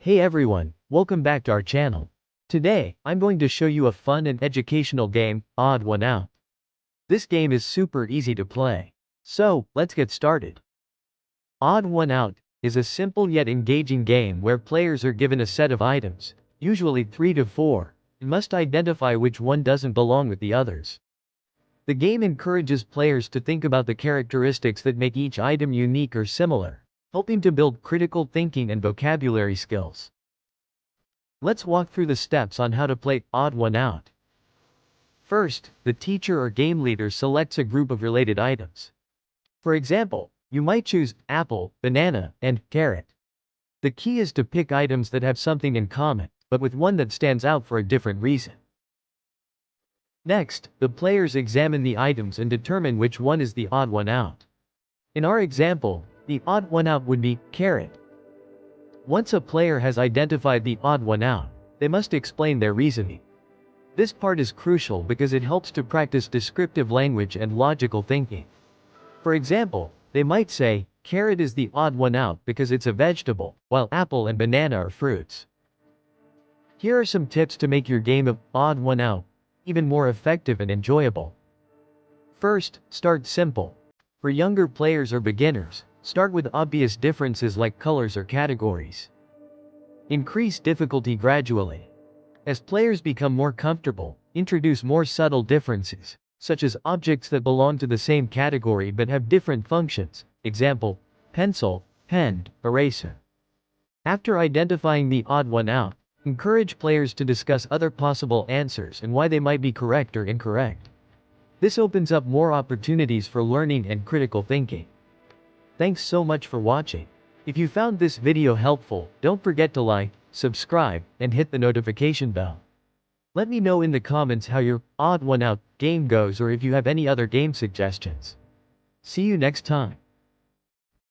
Hey everyone, welcome back to our channel. Today, I'm going to show you a fun and educational game, Odd One Out. This game is super easy to play. So, let's get started. Odd One Out is a simple yet engaging game where players are given a set of items, usually 3 to 4, and must identify which one doesn't belong with the others. The game encourages players to think about the characteristics that make each item unique or similar, helping to build critical thinking and vocabulary skills. Let's walk through the steps on how to play Odd One Out. First, the teacher or game leader selects a group of related items. For example, you might choose apple, banana, and carrot. The key is to pick items that have something in common, but with one that stands out for a different reason. Next, the players examine the items and determine which one is the odd one out. In our example, the odd one out would be carrot. Once a player has identified the odd one out, they must explain their reasoning. This part is crucial because it helps to practice descriptive language and logical thinking. For example, they might say, carrot is the odd one out because it's a vegetable, while apple and banana are fruits. Here are some tips to make your game of Odd One Out even more effective and enjoyable. First, start simple. For younger players or beginners, start with obvious differences like colors or categories. Increase difficulty gradually. As players become more comfortable, introduce more subtle differences, such as objects that belong to the same category but have different functions, example, pencil, pen, eraser. After identifying the odd one out, encourage players to discuss other possible answers and why they might be correct or incorrect. This opens up more opportunities for learning and critical thinking. Thanks so much for watching. If you found this video helpful, don't forget to like, subscribe, and hit the notification bell. Let me know in the comments how your Odd One Out game goes or if you have any other game suggestions. See you next time.